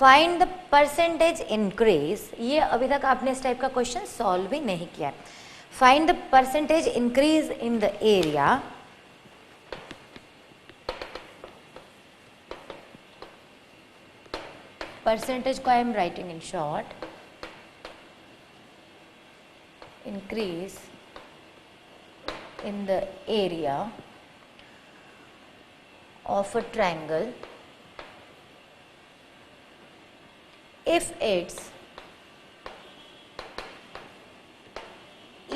Find the percentage increase, ये अभी तक आपने इस टाइप का क्वेश्चन सॉल्व भी नहीं किया। Find the percentage increase in the area percentage को I am writing in short, increase in the area of a triangle if its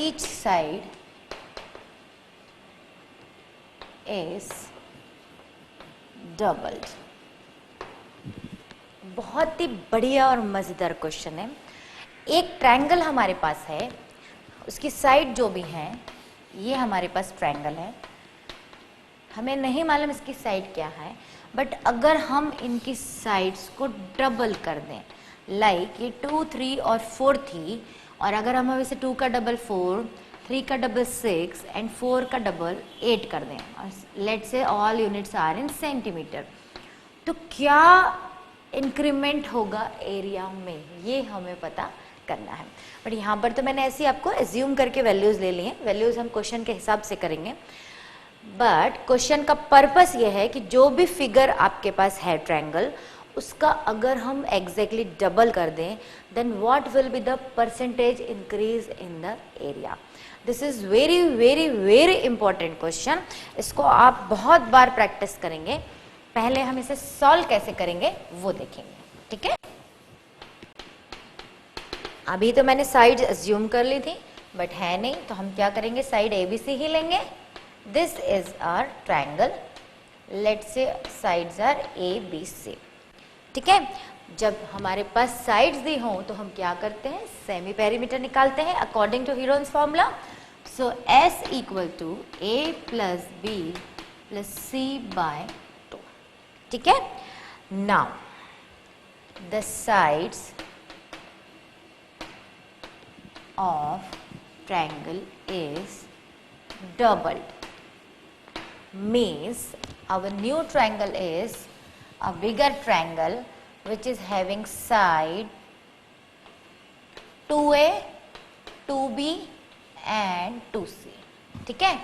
each side is doubled। बहुत ही बढ़िया और मज़ेदार क्वेश्चन है। एक ट्रायंगल हमारे पास है, उसकी साइड जो भी हैं, ये हमारे पास ट्रायंगल है, हमें नहीं मालूम इसकी साइड क्या है, बट अगर हम इनकी साइड्स को डबल कर दें, लाइक ये 2, 3 और 4 थी, और अगर हम इसे 2 का डबल 4, 3 का डबल 6 एंड 4 का डबल 8 कर दें, और let's say all units are in centimetre, तो क्या इंक्रीमेंट होगा एरिया में, ये हमें पता करना है। बट यहाँ पर तो मैंने ऐसे ही आपको एज्यूम करके वैल्यूज़ ले लिए हैं, वैल्यूज़ हम क्वेश्चन के हिसाब से करेंगे, बट क्वेश्चन का पर्पस ये है कि जो भी फिगर आपके पास है ट्रायंगल, उसका अगर हम एग्जैक्टली डबल कर दें, then what will be the percentage increase in the area. This is very very very important question, इसको आप बहुत बार प्रैक्टिस करेंगे। पहले हम इसे सॉल्व कैसे करेंगे वो देखेंगे, ठीक है। अभी तो मैंने साइड अज्यूम कर ली थी, बट है नहीं, तो हम क्या करेंगे, साइड ABC ही लेंगे। This is our triangle, let's say sides are ABC, ठीक है। जब हमारे पास साइड्स दी हों तो हम क्या करते हैं, सेमी पेरीमीटर निकालते हैं according to Heron's formula. So S equal to A plus B plus C by 2, ठीक है। Now the sides of triangle is doubled, means our new triangle is a bigger triangle which is having side 2A, 2B and 2C, ठीक है।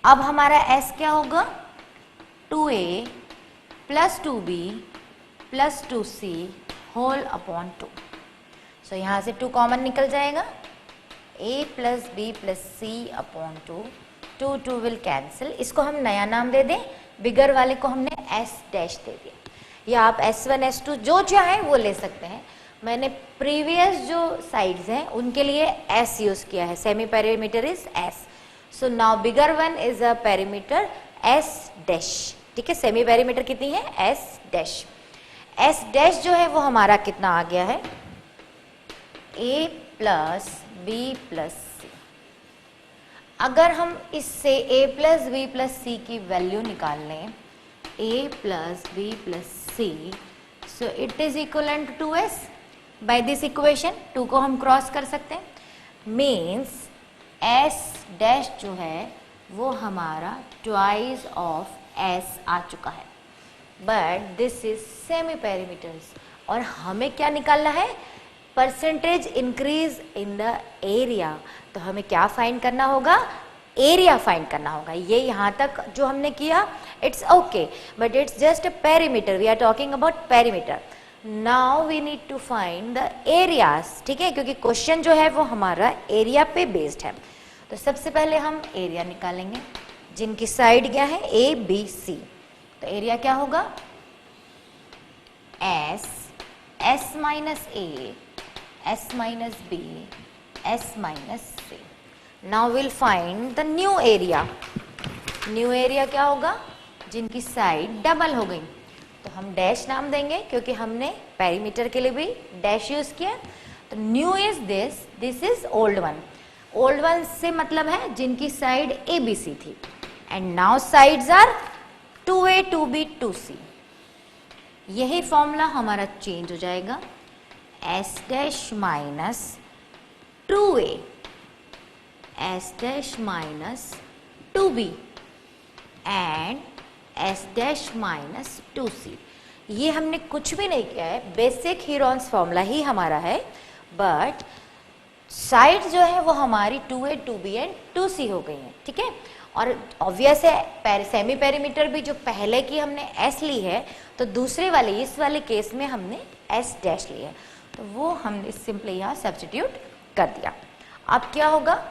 अब हमारा S क्या होगा, 2A plus 2B plus 2C whole upon 2। So यहाँ से 2 common निकल जाएगा, A plus B plus C upon 2, 2 will cancel. इसको हम नया नाम दे दें, बिगर वाले को हमने S डैश दे दिया, या आप S1 S2 जो चाहे वो ले सकते हैं। मैंने प्रीवियस जो साइड्स हैं उनके लिए S यूज किया है, semi perimeter is S। So now bigger one is a perimeter S dash, ठीक है। सेमी पेरीमीटर कितनी है, S डैश। S डैश जो है वो हमारा कितना आ गया है, A plus B plus C। अगर हम इससे A plus B plus C की वैल्यू निकाल लें, A plus B plus C, so it is equivalent to S। By this equation 2 को हम क्रॉस कर सकते हैं, मीन्स S डैश जो है वो हमारा ट्वाइस ऑफ S आ चुका है, but this is semi perimeters, और हमें क्या निकालना है, percentage increase in the area. तो हमें क्या फाइंड करना होगा, एरिया फाइंड करना होगा। ये यहाँ तक जो हमने किया it's okay, but it's just a perimeter, we are talking about perimeter. Now we need to find the areas, ठीक है, क्योंकि क्वेश्चन जो है वो हमारा एरिया पे बेस्ड है। तो सबसे पहले हम एरिया निकालेंगे, जिनकी साइड क्या है, ABC। तो एरिया क्या होगा, S minus A, S minus B, S minus C. Now we'll find the new area. New area क्या होगा, जिनकी साइड डबल हो गई, तो हम डैश नाम देंगे क्योंकि हमने पेरीमीटर के लिए भी डैश यूज किया। तो new is this is old one. Old one से मतलब है जिनकी साइड ABC थी, and now sides are 2A, 2B, 2C। यही फॉर्मूला हमारा चेंज हो जाएगा, S dash minus 2A, S dash minus 2B and S dash minus 2C। ये हमने कुछ भी नहीं किया है, बेसिक हीरोन्स फॉर्मूला ही हमारा है, बट साइड जो है वो हमारी 2a 2b एंड 2c हो गई है, ठीक है। और ऑब्वियस है सेमी पेरीमीटर भी जो पहले की हमने s ली है, तो दूसरे वाले इस वाले केस में हमने s डैश ली है, तो वो हमने सिंपली यहाँ सब्स्टिट्यूट कर दिया। अब क्या होगा,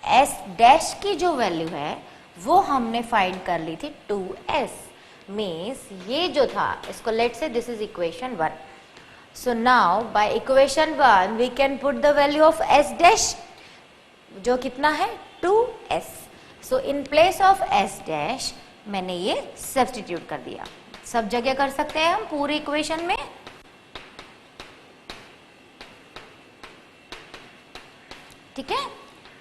s डैश की जो वैल्यू है वो हमने फाइंड कर ली थी 2s, मीन्स ये जो था इसको let's say this is equation 1। So now by equation 1 we can put the value of s dash जो कितना है 2s. So in place of s dash मैंने ये सब्स्टिट्यूट कर दिया। सब जगह कर सकते हैं हम पूरी इक्वेशन में। ठीक है,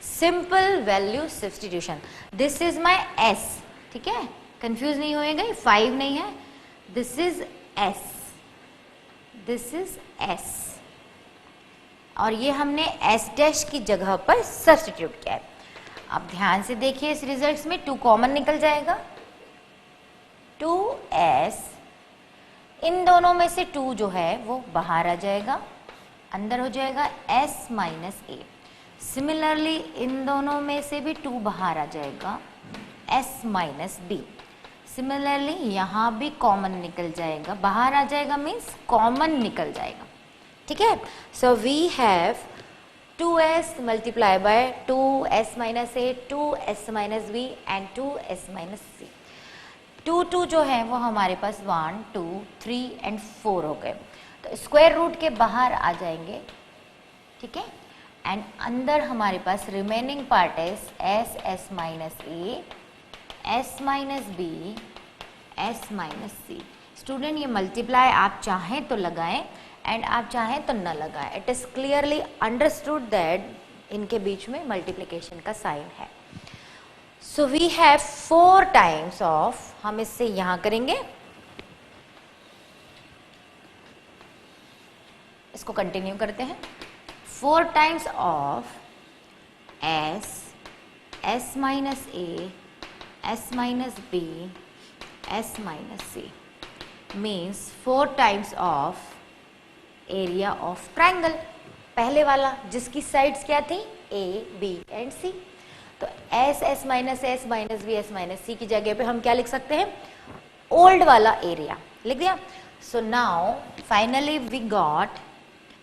simple value substitution. This is my s, ठीक है, कंफ्यूज नहीं होएगा, 5 नहीं है, this is s, this is s, और ये हमने s डैश की जगह पर सब्स्टिट्यूट किया है। अब ध्यान से देखिए इस रिजल्ट्स में 2 कॉमन निकल जाएगा, 2s, इन दोनों में से 2 जो है वो बाहर आ जाएगा, अंदर हो जाएगा s minus a। Similarly in दोनों में से भी 2 बाहर आ जाएगा, s माइनस b। सिमिलरली यहाँ भी कॉमन निकल जाएगा, बाहर आ जाएगा मीन्स कॉमन निकल जाएगा, ठीक है। So we have 2s multiply by 2s minus a, 2s minus b and 2s minus c। 2 जो है वो हमारे पास 1 2 3 एंड 4 हो गए, तो स्क्वायर रूट के बाहर आ जाएंगे, ठीक है। एंड अंदर हमारे पास remaining part is s minus a, s minus b, s minus c। Student ये मल्टीप्लाई आप चाहें तो लगाएं एंड आप चाहें तो न लगाएं, it is clearly understood that इनके बीच में मल्टीप्लिकेशन का साइन है। So we have 4 times of, हम इससे यहां करेंगे, इसको कंटिन्यू करते हैं, 4 times of s minus a, s minus b, s minus c means 4 times of area of triangle, पहले वाला जिसकी साइड्स क्या थी a, b and c। तो s minus b, s minus c की जगह पे हम क्या लिख सकते हैं, ओल्ड वाला एरिया लिख दिया। So now finally we got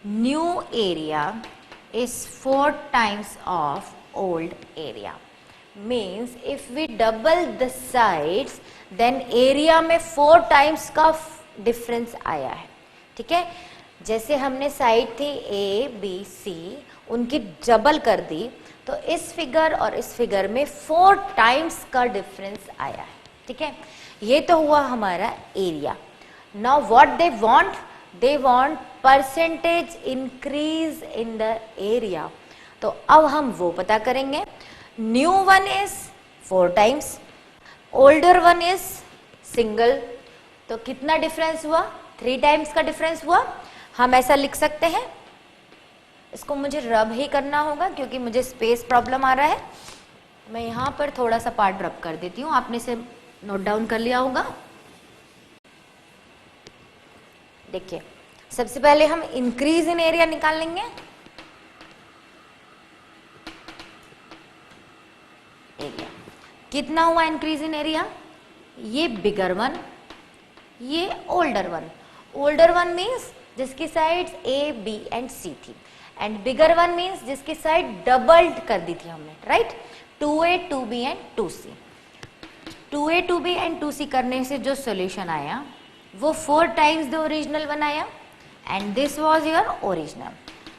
new area is 4 times of old area, means if we double the sides then area में 4 टाइम्स का डिफरेंस आया है, ठीक है। जैसे हमने साइड थी a, b, c, उनकी डबल कर दी, तो इस फिगर और इस फिगर में 4 टाइम्स का डिफरेंस आया है, ठीक है। ये तो हुआ हमारा area. Now what they want percentage increase in the area, तो अब हम वो पता करेंगे। New one is 4 times, older one is single, तो कितना डिफरेंस हुआ, 3 टाइम्स का डिफरेंस हुआ। हम ऐसा लिख सकते हैं, इसको मुझे रब ही करना होगा क्योंकि मुझे स्पेस प्रॉब्लम आ रहा है। मैं यहाँ पर थोड़ा सा पार्ट रब कर देती हूँ, आपने इसे नोट डाउन कर लिया होगा। देखिए सबसे पहले हम इंक्रीज इन एरिया निकाल लेंगे, एरिया कितना हुआ इंक्रीज इन एरिया, ये बिगर वन, ये older one. Older one means जिसकी साइड्स ए, बी एंड सी थी, एंड बिगर वन मीन्स जिसकी साइड डबल्ड कर दी थी हमने, right, 2a 2b and 2c। 2a 2b and 2c करने से जो सॉल्यूशन आया वो 4 टाइम्स द ओरिजिनल वन आया, and this was your original.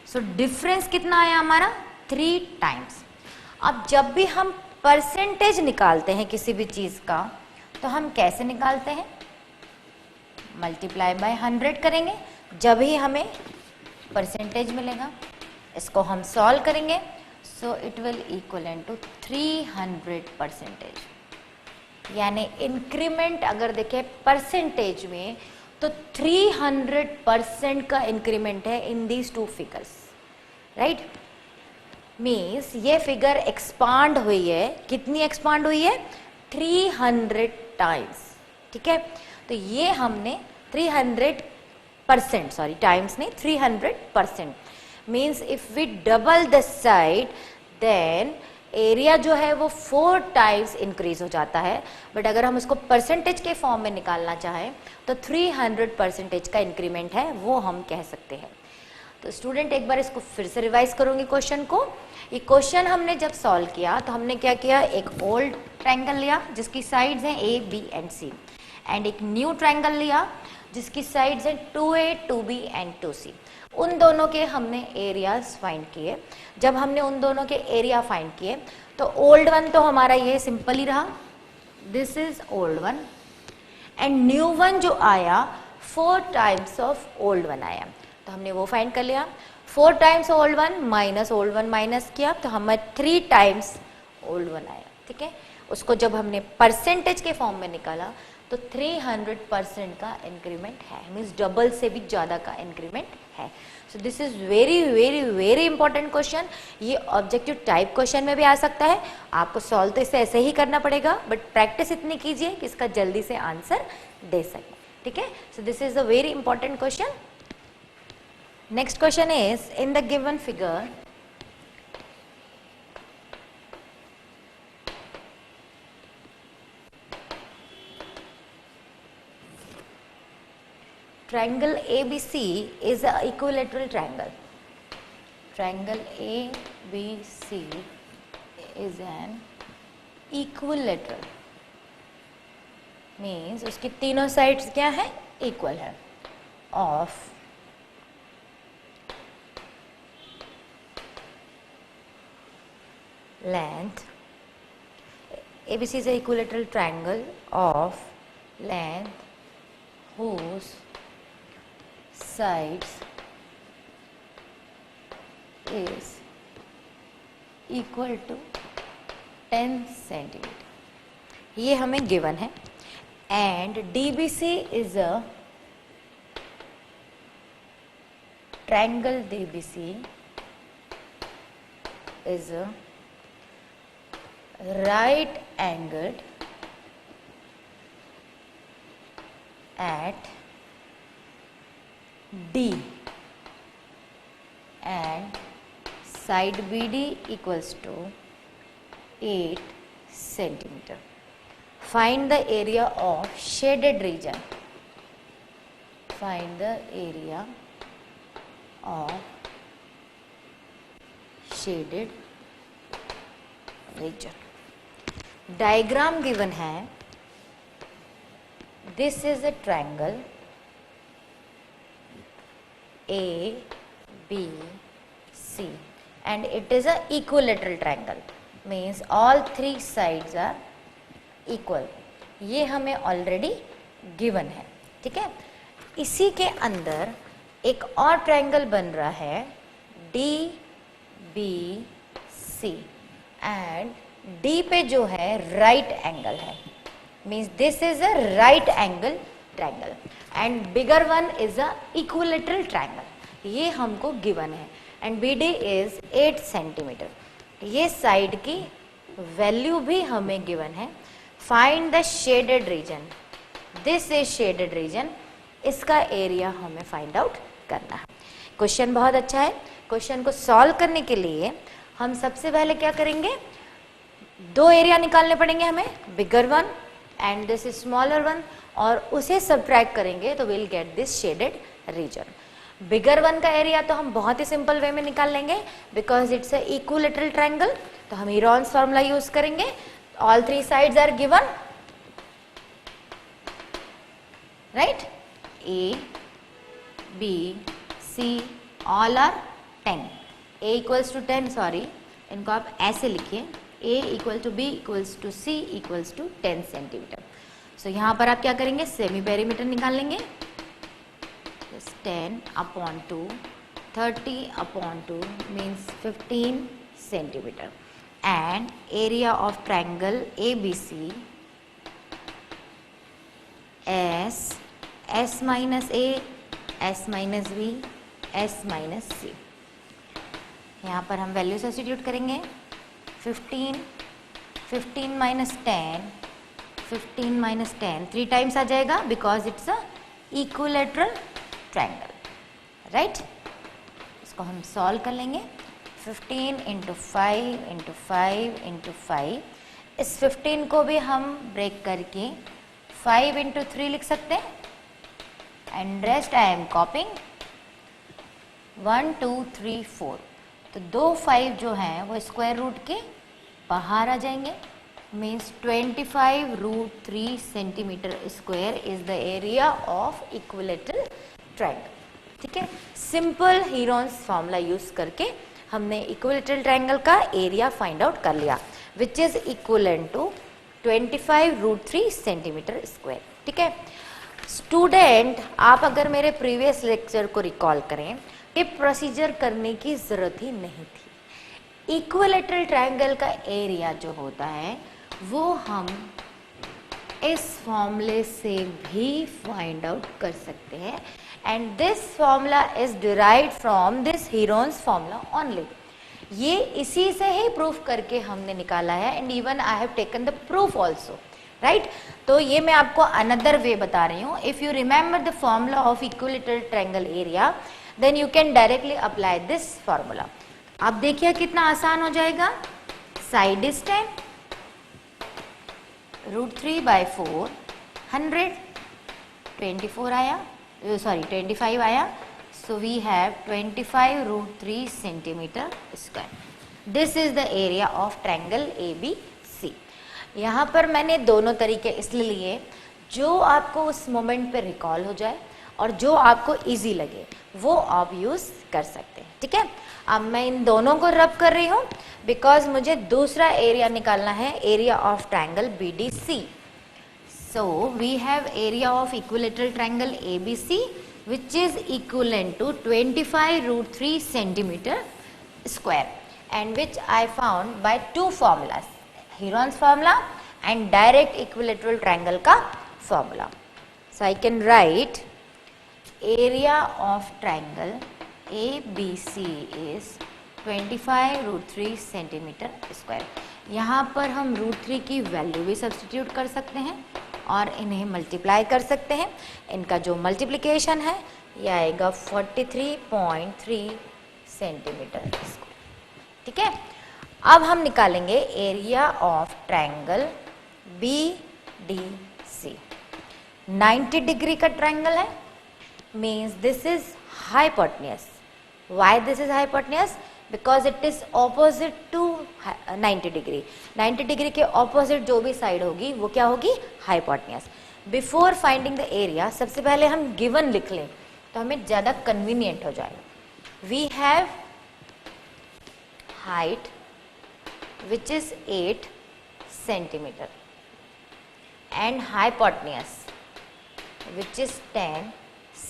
So difference कितना आया हमारा, 3 टाइम्स। अब जब भी हम परसेंटेज निकालते हैं किसी भी चीज का, तो हम कैसे निकालते हैं, मल्टीप्लाई बाय 100 करेंगे, जब ही हमें परसेंटेज मिलेगा। इसको हम सॉल्व करेंगे, so it will equal to 300%, यानी इंक्रीमेंट अगर देखें परसेंटेज में तो 300% का इंक्रीमेंट है in these 2 figures, right. Means ये फिगर एक्सपांड हुई है, कितनी एक्सपांड हुई है, 300 टाइम्स, ठीक है। तो ये हमने 300%, सॉरी टाइम्स नहीं, 300%. Means if we double the side then area जो है वो 4 टाइम्स इंक्रीज हो जाता है. बट अगर हम उसको परसेंटेज के फॉर्म में निकालना चाहें तो 300% का इंक्रीमेंट है वो हम कह सकते हैं. तो स्टूडेंट एक बार इसको फिर से रिवाइज करूंगी क्वेश्चन को. ये क्वेश्चन हमने जब सॉल्व किया तो हमने क्या किया, एक ओल्ड ट्रायंगल लिया जिसकी साइड्स हैं A B and C, and एक न्यू ट्रायंगल लिया जिसकी साइड्स हैं 2a 2b एंड 2c. उन दोनों के हमने एरियाज फाइंड किए. जब हमने उन दोनों के एरिया फाइंड किए तो ओल्ड वन तो हमारा ये सिंपल ही रहा, this is old one, and new one जो आया 4 टाइम्स ऑफ ओल्ड वन आया, तो हमने वो फाइंड कर लिया. 4 टाइम्स ओल्ड वन माइनस किया तो हमें 3 टाइम्स ओल्ड वन आया. ठीक है, उसको जब हमने परसेंटेज के फॉर्म में निकाला तो 300% का इंक्रीमेंट है, मीन्स डबल से भी ज़्यादा का इंक्रीमेंट है. So this is very very very important question. ये ऑब्जेक्टिव टाइप क्वेश्चन में भी आ सकता है. आपको सॉल्व तो इसे ऐसे ही करना पड़ेगा, बट प्रैक्टिस इतनी कीजिए कि इसका जल्दी से आंसर दे सकें. ठीक है, so this is a very important question. Next question is, in the given figure, triangle ABC is a equilateral triangle. Triangle ABC is an equilateral. Means उसकी तीनों sides क्या है, equal है. Of length, ABC is an equilateral triangle of length whose sides is equal to 10 centimeter. ये हमें given है. And DBC is a triangle. DBC is a right angled at D and side BD equals to 8 centimeter. Find the area of shaded region. Find the area of shaded region. Diagram given है. This is a triangle A B C and it is a equilateral triangle, means all 3 sides are equal. ये हमें already given है. ठीक है, इसी के अंदर एक और ट्रायंगल बन रहा है D B C, and D पे जो है राइट एंगल है, means this is a right angle triangle, and bigger one is a equilateral triangle. ये हमको गिवन है. And BD is 8 centimetre. ये साइड की वैल्यू भी हमें गिवन है. Find the shaded region. This is shaded region. इसका एरिया हमें फाइंड आउट करना है. क्वेश्चन बहुत अच्छा है. क्वेश्चन को सॉल्व करने के लिए हम सबसे पहले क्या करेंगे, 2 एरिया निकालने पड़ेंगे हमें, bigger one and this is smaller one, और उसे सब्ट्रैक्ट करेंगे तो will get this shaded region. Bigger one का एरिया तो हम बहुत ही सिंपल वे में निकाल लेंगे because it's a equilateral triangle. तो हम हीरोन्स फॉर्मूला यूज करेंगे. All 3 sides are given, right. A B C all are 10. A equals to 10, sorry इनको आप ऐसे लिखिए, A equal to B equals to C equals to 10 centimetre. So यहाँ पर आप क्या करेंगे, सेमी पेरीमीटर निकाल लेंगे. 10 upon 2, 30 upon 2 means 15 centimetre. And area of triangle ABC S minus A, S minus B, S minus C. यहाँ पर हम वैल्यू सब्स्टिट्यूट करेंगे. 15 माइनस 10, 15 माइनस 10 3 टाइम्स आ जाएगा because it's a equilateral triangle, right. इसको हम solve कर लेंगे। 15 इंटू 5 इंटू 5 इंटू 5, इस 15 को भी हम ब्रेक करके 5 इंटू 3 लिख सकते हैं, एंड रेस्ट आई एम कॉपिंग 1 2 3 4। तो 2 5 जो हैं वो स्क्वायर रूट के बाहर आ जाएंगे, means 25 root 3 centimetre square is the area of equilateral triangle. ठीक है, सिंपल हीरोन्स फॉर्मूला यूज करके हमने इक्विलैटरल ट्रायंगल का एरिया फाइंड आउट कर लिया, which is equivalent to 25 root 3 centimetre square. ठीक है स्टूडेंट, आप अगर मेरे प्रीवियस लेक्चर को रिकॉल करें, ये प्रोसीजर करने की जरूरत ही नहीं थी। इक्विलैटरल ट्रायंगल का एरिया जो होता है वो हम इस फॉर्मूले से भी फाइंड आउट कर सकते हैं, and this formula is derived from this Heron's formula only. ये इसी से ही प्रूफ करके हमने निकाला है, and even I have taken the proof also, right. तो ये मैं आपको अनदर वे बता रही हूँ। If you remember the formula of equilateral triangle area, then you can directly apply this formula. अब देखिए कितना आसान हो जाएगा। साइड इज 10, रूट 3 बाई 4 100, 24 आया, सॉरी 25 आया, so we have 25 root 3 centimetre square. This is the area of triangle ABC। यहाँ पर मैंने दोनों तरीके इसलिए लिए जो आपको उस मोमेंट पे रिकॉल हो जाए और जो आपको इजी लगे वो आप यूज कर सकते हैं। ठीक है, अब मैं इन दोनों को रब कर रही हूँ बिकॉज मुझे दूसरा एरिया निकालना है, area of triangle BDC। So we have area of equilateral triangle ABC which is equivalent to 25 root 3 centimeter square, and which I found by two formulas, Heron's formula and direct equilateral triangle का formula. So I can write area of triangle ABC is 25 root 3 centimeter square. यहाँ पर हम root 3 की value भी substitute कर सकते हैं और इन्हें मल्टीप्लाई कर सकते हैं। इनका जो मल्टीप्लिकेशन है ये आएगा 43.3 सेंटीमीटर स्क्वायर। ठीक है, अब हम निकालेंगे area of triangle BDC। 90 degree का ट्रायंगल है, means this is hypotenuse. Why this is hypotenuse? Because it is opposite to 90 degree. 90 degree के ऑपोजिट जो भी साइड होगी वो क्या होगी? Hypotenuse. Before finding the area सबसे पहले हम गिवन लिख लें तो हमें ज़्यादा कन्वीनियंट हो जाएगा। We have height which is 8 centimetre and hypotenuse which is 10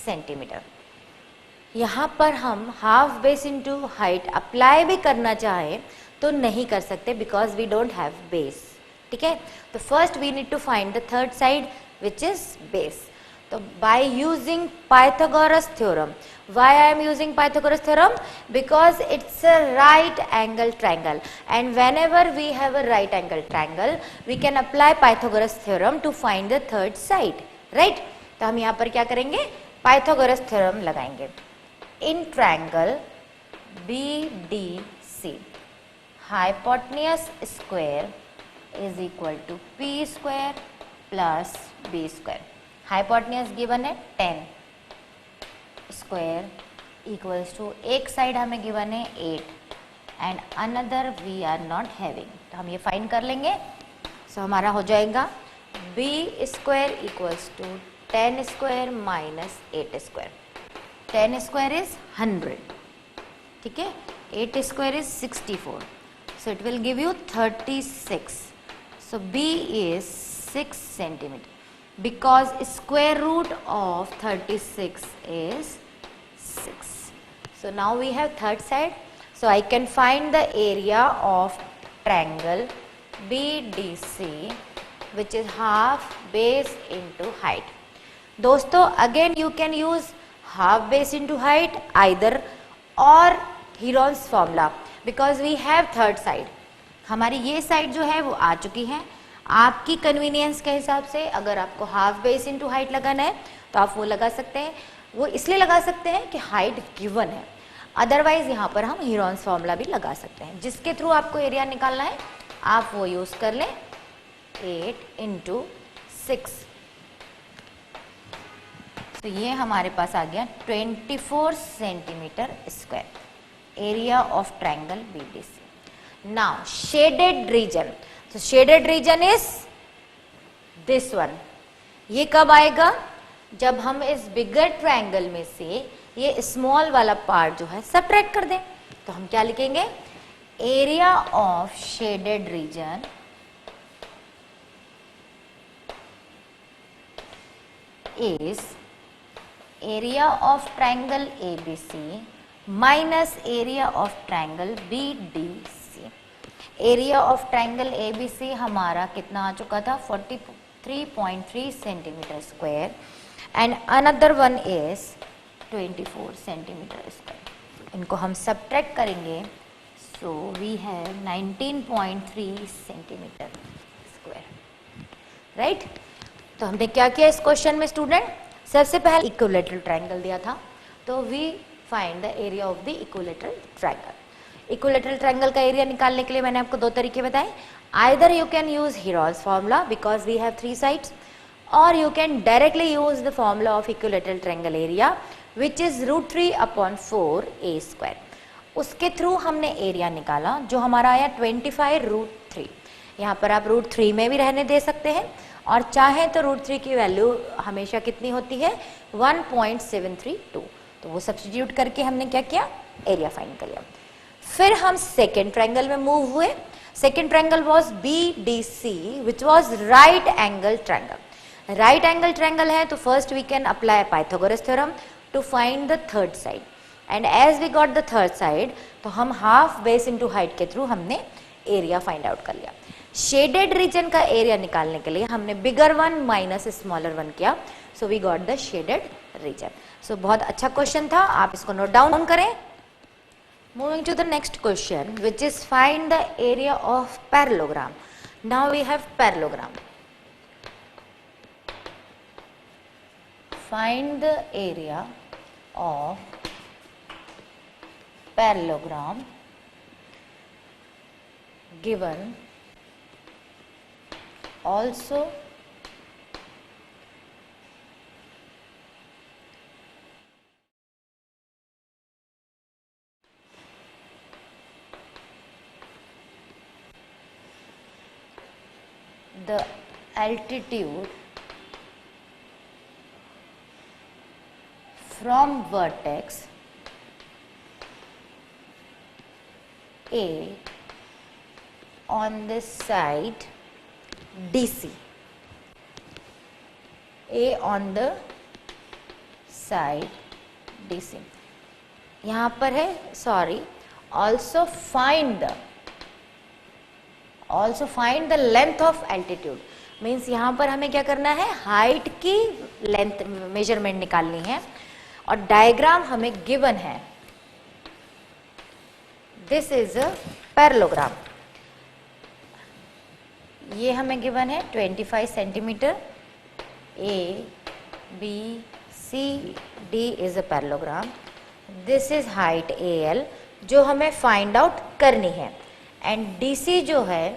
centimetre. यहाँ पर हम half base into height apply भी करना चाहे तो नहीं कर सकते because we don't have base. ठीक है, तो first we need to find the third side which is base. तो by using Pythagoras theorem, why I am using Pythagoras theorem? Because it's a right angle triangle, and when ever we have a right angle triangle we can apply Pythagoras theorem to find the third side, right. तो हम यहाँ पर क्या करेंगे? Pythagoras theorem लगाएंगे। In triangle BDC, hypotenuse square is equal to P square plus B square. Hypotenuse given है 10 square equals to एक side हमें given है 8 and another we are not having. तो हम ये फाइंड कर लेंगे। So हमारा हो जाएगा B square equals to 10 square minus 8 square. 10 square is 100, ठीक है, 8 square is 64, so it will give you 36. So B is 6 centimeter because square root of 36 is 6. So now we have third side, so I can find the area of triangle BDC which is half base into height. दोस्तों again you can use half base into height either or Heron's formula because we have third side. हमारी ये side जो है वो आ चुकी है, आपकी convenience के हिसाब से अगर आपको हाफ बेस इंटू हाइट लगाना है तो आप वो लगा सकते हैं, वो इसलिए लगा सकते हैं कि हाइट गिवन है। अदरवाइज यहाँ पर हम हीरोन्स फॉर्मूला भी लगा सकते हैं, जिसके थ्रू आपको एरिया निकालना है आप वो यूज कर लें। 8 इंटू 6, तो ये हमारे पास आ गया 24 centimetre square area of triangle BDC. Now shaded region, तो shaded region is this one. ये कब आएगा? जब हम इस बिगर ट्रायंगल में से ये स्मॉल वाला पार्ट जो है सबट्रैक्ट कर दें, तो हम क्या लिखेंगे? Area of shaded region is area of triangle ABC minus area of triangle BDC। Area of triangle ABC हमारा कितना आ चुका था? 43.3 centimetre square and another one is 24 centimetre square. इनको हम सब्ट्रैक्ट करेंगे, so we have 19.3 centimetre square, right. तो हमने क्या किया इस क्वेश्चन में स्टूडेंट? सबसे पहले इक्विलैटरल ट्रायंगल दिया था, तो we find the area of the equilateral triangle. Equilateral triangle का एरिया निकालने के लिए मैंने आपको दो तरीके बताए। Either you can use Heron's formula because we have 3 sides, और you can directly use the formula of equilateral triangle area which is √3 upon 4a square। उसके थ्रू हमने एरिया निकाला जो हमारा आया 25√3। यहाँ पर आप √3 में भी रहने दे सकते हैं, और चाहे तो √3 की वैल्यू हमेशा कितनी होती है? 1.732। तो वो सब्स्टिट्यूट करके हमने क्या किया? एरिया फाइंड कर लिया। फिर हम सेकेंड ट्रायंगल में मूव हुए। Second triangle was BDC which was right angle triangle. Right angle triangle है तो first we can apply Pythagoras theorem to find the third side, and as we got the third side तो हम half base into height के through हमने area find out कर लिया। Shaded region का area निकालने के लिए हमने bigger one minus smaller one किया, so we got the shaded region. So बहुत अच्छा क्वेश्चन था, आप इसको नोट डाउन करें। Moving to the next question which is find the area of parallelogram. Now we have parallelogram. Find the area of parallelogram given also the altitude from vertex A on this side DC, A on the side DC। यहाँ पर है sorry also find the length of altitude, means यहाँ पर हमें क्या करना है? Height की लेंथ मेजरमेंट निकालनी है, और डायग्राम हमें गिवन है। This is a parallelogram. ये हमें गिवन है 25 centimetre. ABCD is a parallelogram. This is height AL जो हमें फाइंड आउट करनी है, एंड DC जो है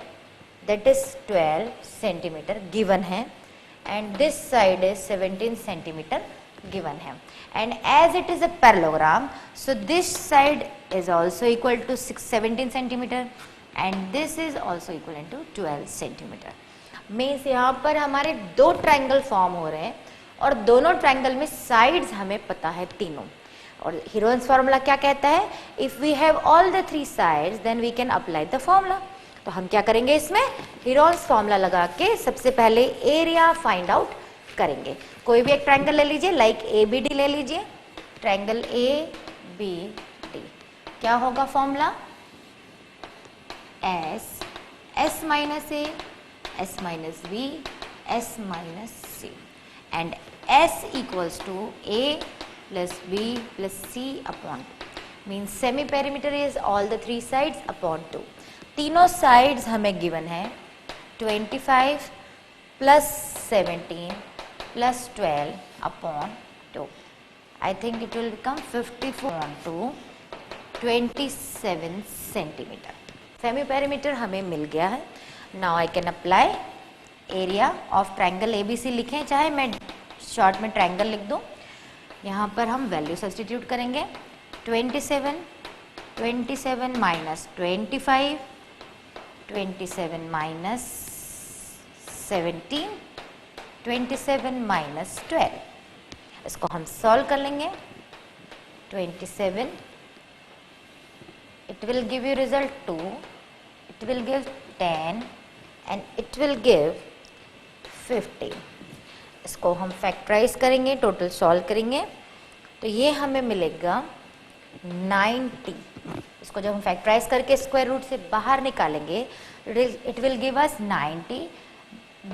दैट इज 12 सेंटीमीटर गिवन है, and this side is 17 centimetre given है, and as it is a parallelogram so this side is also equal to 17 centimeter and this is also equal to 12 centimeter। Means यहाँ पर हमारे दो triangle form हो रहे हैं और दोनों ट्रायंगल में साइड्स हमें पता है तीनों, और हीरोन्स फार्मूला क्या कहता है? If we have all the 3 sides then we can apply the formula. तो हम क्या करेंगे? इसमें हीरोन्स फार्मूला लगा के सबसे पहले एरिया फाइंड आउट करेंगे। कोई भी एक ट्रायंगल ले लीजिए, लाइक ABD ले लीजिए, ट्रायंगल ABD। क्या होगा formula? S minus A, S minus B, S minus C, and S equals to A plus B plus C upon 2, means semi perimeter is all the 3 sides upon 2। तीनों sides हमें given है 25 plus 17 plus 12 upon 2. I think it will become 54 on 2, 27 centimeter. फेमी-पेरीमीटर हमें मिल गया है. Now I can apply area of triangle ABC लिखें, चाहे मैं short में ट्रायंगल लिख दूं. यहाँ पर हम वैल्यू सब्स्टिट्यूट करेंगे. 27 माइनस 25, 27 माइनस 17, 27 माइनस 12. इसको हम सॉल्व कर लेंगे. 27, it will give you result 2, it will give 10 and it will give 15. इसको हम फैक्टराइज करेंगे, टोटल सॉल्व करेंगे तो ये हमें मिलेगा 90. इसको जब हम फैक्टराइज करके स्क्वायर रूट से बाहर निकालेंगे इट विल गिव अस 90.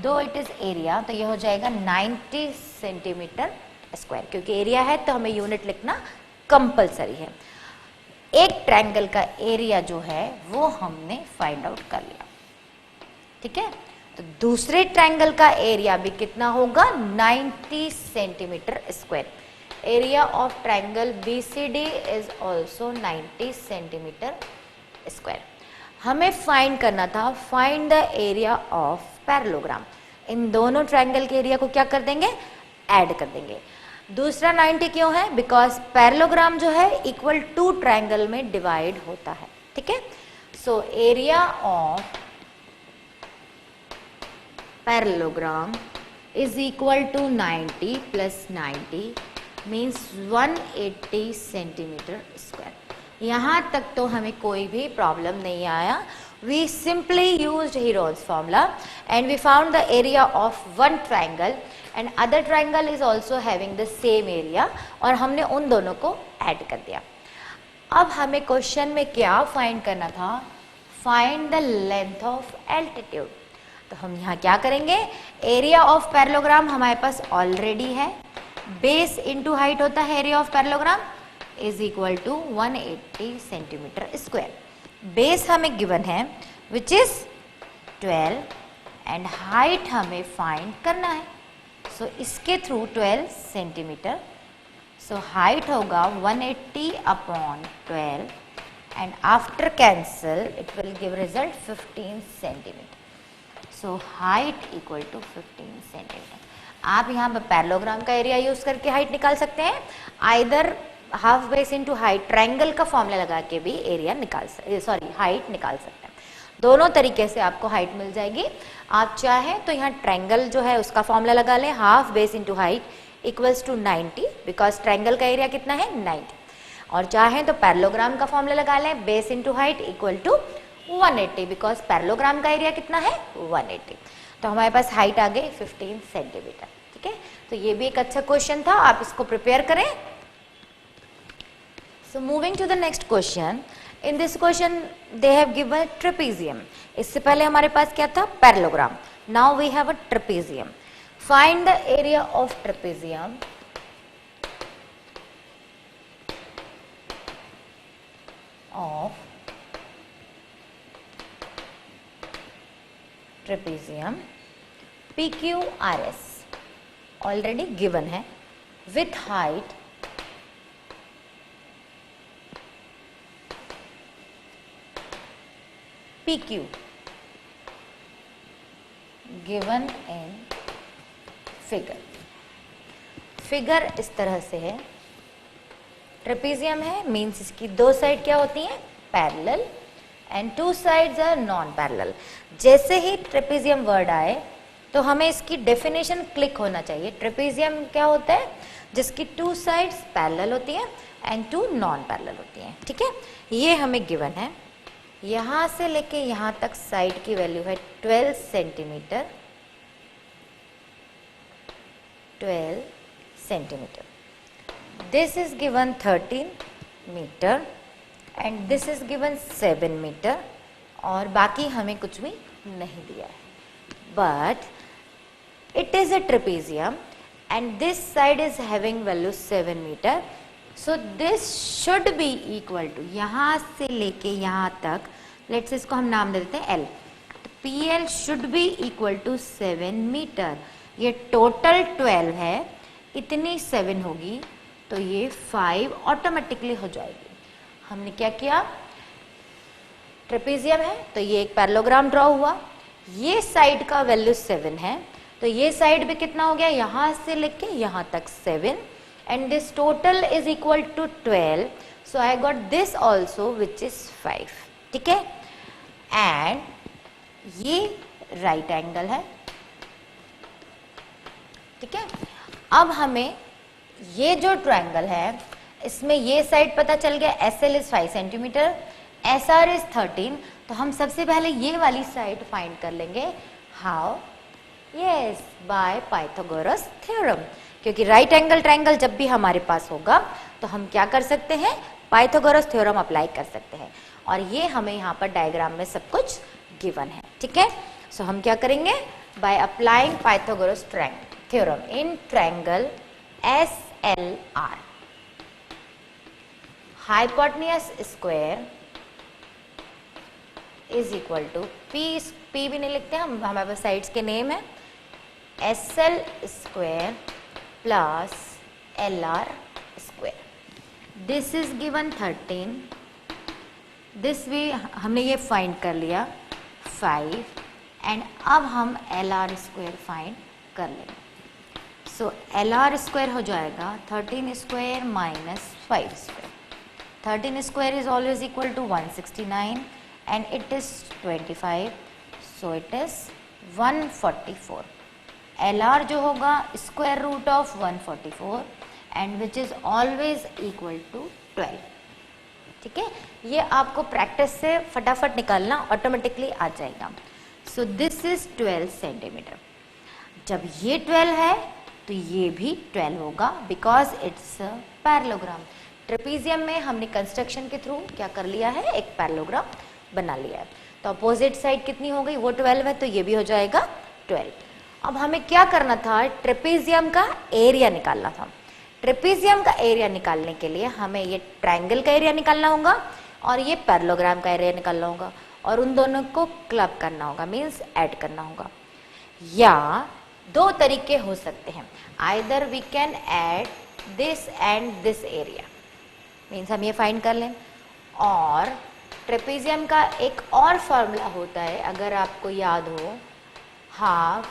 दो इट इज एरिया तो ये हो जाएगा 90 सेंटीमीटर स्क्वायर. क्योंकि एरिया है तो हमें यूनिट लिखना कंपलसरी है. एक ट्रायंगल का एरिया जो है वो हमने फाइंड आउट कर लिया. ठीक है, तो दूसरे ट्रायंगल का एरिया भी कितना होगा 90 centimetre square. Area of triangle BCD is also 90 centimetre square. हमें फाइंड करना था find the area of parallelogram. इन दोनों ट्रायंगल के एरिया को क्या कर देंगे, ऐड कर देंगे. दूसरा 90 क्यों है, बिकॉज पैरेललोग्राम जो है इक्वल टू ट्रायंगल में डिवाइड होता है. ठीक है, so area of parallelogram is equal to 90 plus 90 means 180 centimetre square. यहाँ तक तो हमें कोई भी प्रॉब्लम नहीं आया. We simply used Heron's formula and we found the area of one triangle and other triangle is also having the same area और हमने उन दोनों को ऐड कर दिया. अब हमें क्वेश्चन में क्या फाइंड करना था, find the length of altitude. तो हम यहाँ क्या करेंगे, एरिया ऑफ पैरेललोग्राम हमारे पास ऑलरेडी है. बेस इनटू हाइट होता है area of parallelogram is equal to 180 centimetre square. Base हमें गिवन है विच इज 12 एंड हाइट हमें फाइंड करना है. सो इसके थ्रू 12 सेंटीमीटर. सो हाइट होगा 180 upon 12 and after cancel it will give result 15 centimetre. So height equal to 15 centimetre. आप यहाँ पर पैरेललोग्राम का एरिया यूज करके हाइट निकाल सकते हैं. Either half base into height triangle का फॉर्मूला लगा के भी एरिया निकाल हाइट निकाल सकते हैं. दोनों तरीके से आपको हाइट मिल जाएगी. आप चाहें तो यहाँ ट्रायंगल जो है उसका फॉर्मूला लगा लें, half base into height equals to 90 because triangle का एरिया कितना है 90. और चाहें तो पैरेललोग्राम का फॉर्मूला लगा लें, base into height equal to 180 because parallelogram का एरिया कितना है 180. तो हमारे पास हाइट आ गई 15 सेंटीमीटर. ठीक है, तो ये भी एक अच्छा क्वेश्चन था, आप इसको प्रिपेयर करें. So moving to the next question. In this question they have given trapezium. इससे पहले हमारे पास क्या था, parallelogram. Now we have a trapezium. Find the area of trapezium. Of trapezium PQRS already given है with height PQ given in figure. Figure इस तरह से है. ट्रेपेजियम है मीन्स इसकी दो साइड क्या होती हैं, parallel and two sides are non parallel. जैसे ही ट्रेपेजियम वर्ड आए तो हमें इसकी डेफिनेशन क्लिक होना चाहिए. ट्रेपेजियम क्या होता है, जिसकी टू साइड्स पैरेलल होती हैं एंड टू नॉन पैरेलल होती हैं. ठीक है, ये हमें गिवन है. यहाँ से लेके यहाँ तक साइड की वैल्यू है 12 centimetre. 12 centimetre. This is given 13 metre and this is given 7 metre और बाकी हमें कुछ भी नहीं दिया है. But it is a trapezium and this side is having value 7 metre. So this should be equal to, यहाँ से लेके यहाँ तक लेट्स इसको हम नाम दे देते हैं L. PL should be equal to 7 metre. ये टोटल 12 है, इतनी 7 होगी तो ये 5 ऑटोमेटिकली हो जाएगी। हमने क्या किया, ट्रेपेजियम है तो ये एक पैरेललोग्राम ड्रॉ हुआ, ये साइड का वैल्यू 7 है तो ये साइड भी कितना हो गया, यहां से लेके यहां तक 7 and this total is equal to 12, so I got this also which is 5। ठीक है, एंड ये राइट एंगल है। ठीक है, अब हमें ये जो ट्रायंगल है इसमें ये साइड पता चल गया, SL is 5 centimetre, SR is 13, तो हम सबसे पहले ये वाली साइड फाइंड कर लेंगे। How? Yes, by Pythagoras theorem, क्योंकि राइट एंगल ट्रायंगल जब भी हमारे पास होगा तो हम क्या कर सकते हैं, पाइथागोरस थ्योरम अप्लाई कर सकते हैं। और ये हमें यहाँ पर डायग्राम में सब कुछ गिवन है। ठीक है, सो हम क्या करेंगे, by applying Pythagoras theorem in triangle SLR, hypotenuse square is equal to P भी नहीं लिखते हम, हमारे पास साइड्स के नेम है, SL square plus LR square. This is given 13, this भी हमने ये फाइंड कर लिया 5, एंड अब हम LR स्क्वायर फाइंड कर लेंगे। सो LR स्क्वायर हो जाएगा 13 square minus 5 square. 13 square is always equal to 169 and it is 25, so it is 144। LR जो होगा square root of 144 and which is always equal to 12। ठीक है, ये आपको प्रैक्टिस से फटाफट निकालना ऑटोमेटिकली आ जाएगा। So this is 12 centimetre. जब ये 12 है तो ये भी 12 होगा बिकॉज इट्स पैरेललोग्राम। ट्रेपेजियम में हमने कंस्ट्रक्शन के थ्रू क्या कर लिया है, एक पैरेललोग्राम बना लिया है। तो अपोजिट साइड कितनी हो गई, वो 12 है तो ये भी हो जाएगा 12। अब हमें क्या करना था, ट्रेपेजियम का एरिया निकालना था। ट्रेपेजियम का एरिया निकालने के लिए हमें ये ट्रायंगल का एरिया निकालना होगा और ये पैरेललोग्राम का एरिया निकालना होगा और उन दोनों को क्लब करना होगा, मीन्स ऐड करना होगा। या दो तरीके हो सकते हैं, either we can add this and this area, means हम ये फाइंड कर लें। और ट्रेपेजियम का एक और फॉर्मूला होता है, अगर आपको याद हो, हाफ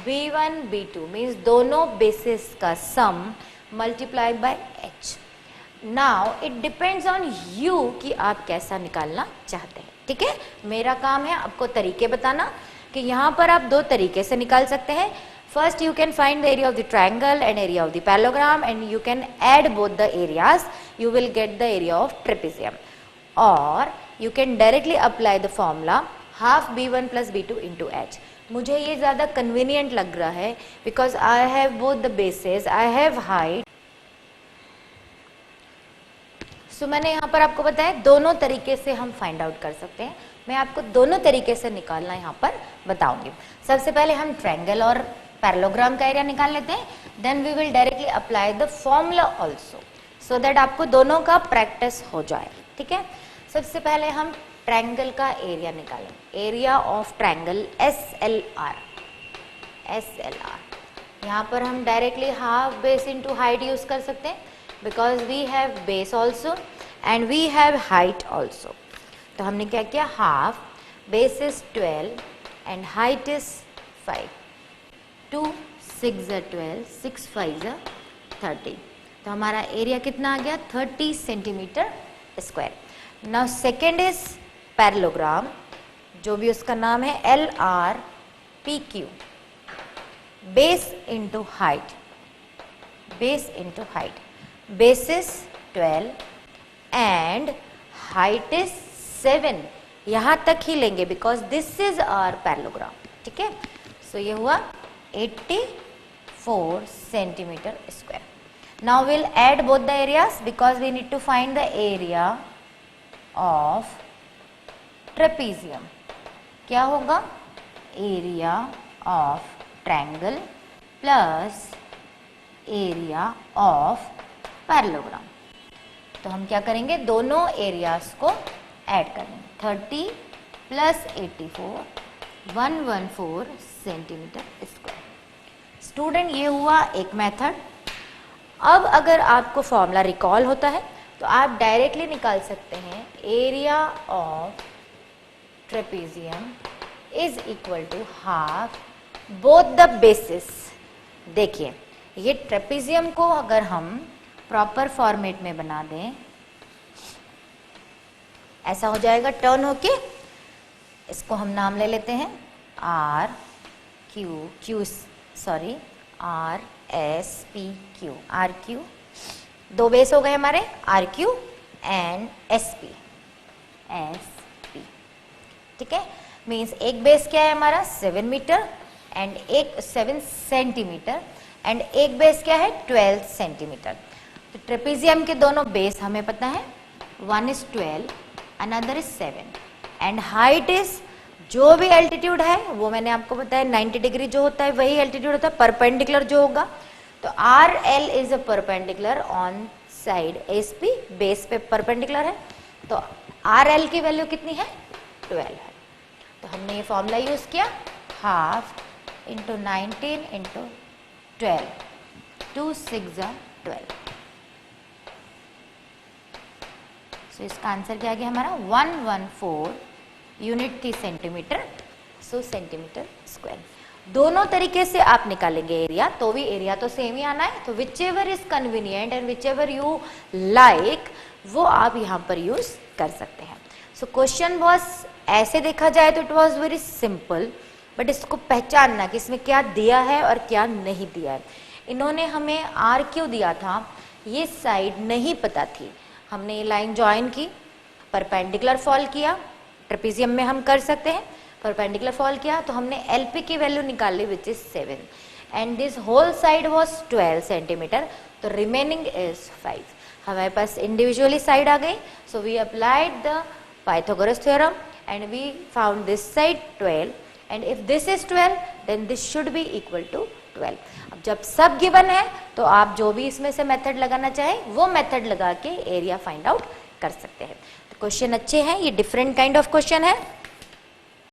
B1 B2 मीन्स दोनों बेसिस का sum multiplied by h। Now it depends on you कि आप कैसा निकालना चाहते हैं। ठीक है, मेरा काम है आपको तरीके बताना कि यहाँ पर आप दो तरीके से निकाल सकते हैं। First you can find the area of the triangle and area of the parallelogram and you can add both the areas, you will get the area of trapezium. Or you can directly apply the formula half B1 plus B2 into h. मुझे ये ज़्यादा convenient लग रहा है because I have both the bases, I have height. So मैंने यहाँ पर आपको बताया दोनों तरीके से हम फाइंड आउट कर सकते हैं। मैं आपको दोनों तरीके से निकालना यहाँ पर बताऊंगी। सबसे पहले हम ट्रायंगल और पैरेललोग्राम का एरिया निकाल लेते हैं, then we will directly apply the formula also so that आपको दोनों का प्रैक्टिस हो जाए। ठीक है, सबसे पहले हम ट्रायंगल का एरिया निकालें। Area of triangle SLR। यहाँ पर हम directly half base into height use कर सकते हैं because we have base also and we have height also. तो हमने क्या किया, half base is 12 and height is 5। 2 6 12, 6 5 30। तो हमारा एरिया कितना आ गया, 30 centimetre square. Now second is parallelogram, जो भी उसका नाम है LRPQ, base into height, base into height. Base is 12 and height is 7। यहाँ तक ही लेंगे because this is our parallelogram. ठीक है, सो ये हुआ 84 centimetre square. Now we'll add both the areas because we need to find the area of trapezium. क्या होगा, area of triangle plus area of parallelogram। तो हम क्या करेंगे, दोनों एरियाज को ऐड करेंगे। 30 प्लस 84 114 सेंटीमीटर स्क्वायर। स्टूडेंट ये हुआ एक मेथड। अब अगर आपको फॉर्मूला रिकॉल होता है तो आप डायरेक्टली निकाल सकते हैं area of trapezium is equal to half both the bases. देखिए ये ट्रेपेजियम को अगर हम प्रॉपर फॉर्मेट में बना दें, ऐसा हो जाएगा टर्न होके। इसको हम नाम ले लेते हैं R S P Q. R Q दो बेस हो गए हमारे, R Q and S P. ठीक है, मीन्स एक बेस क्या है हमारा 7 मीटर एंड एक 7 सेंटीमीटर एंड एक बेस क्या है 12 सेंटीमीटर। तो ट्रेपेजियम के दोनों बेस हमें पता है, one is 12 another is 7 and height is, जो भी एल्टीट्यूड है वो मैंने आपको बताया 90 डिग्री जो होता है वही एल्टीट्यूड होता है, परपेंडिकुलर जो होगा। तो R L is a perpendicular on side S P, base पे परपेंडिकुलर है। तो आर एल की वैल्यू कितनी है 12 है। तो हमने ये फॉर्मूला यूज किया, हाफ इंटू 19 इंटू 12, 2 6 12। सो इसका आंसर क्या आ गया हमारा 114 यूनिट थी सेंटीमीटर, सो सेंटीमीटर स्क्वायर। दोनों तरीके से आप निकालेंगे एरिया, तो भी एरिया तो सेम ही आना है। तो which ever is convenient and which ever you like वो आप यहाँ पर यूज कर सकते हैं। सो क्वेश्चन वॉज, ऐसे देखा जाए तो it was very simple, but इसको पहचानना कि इसमें क्या दिया है और क्या नहीं दिया है। इन्होंने हमें आर क्यू दिया था, ये साइड नहीं पता थी, हमने ये लाइन ज्वाइन की, परपेंडिकुलर फॉल किया, ट्रेपेजियम में हम कर सकते हैं, परपेंडिकुलर फॉल किया तो हमने एलपी की वैल्यू निकाल ली which is 7 and this whole side was 12 centimetre, तो रिमेनिंग इज 5। हमारे पास इंडिविजुअली साइड आ गई, so we applied the Pythagoras theorem and we found this side 12 and if this is 12 then this should be equal to 12। अब जब सब given है तो आप जो भी इसमें से मेथड लगाना चाहें वो मेथड लगा के एरिया फाइंड आउट कर सकते हैं। तो क्वेश्चन अच्छे हैं, ये डिफरेंट काइंड ऑफ क्वेश्चन है।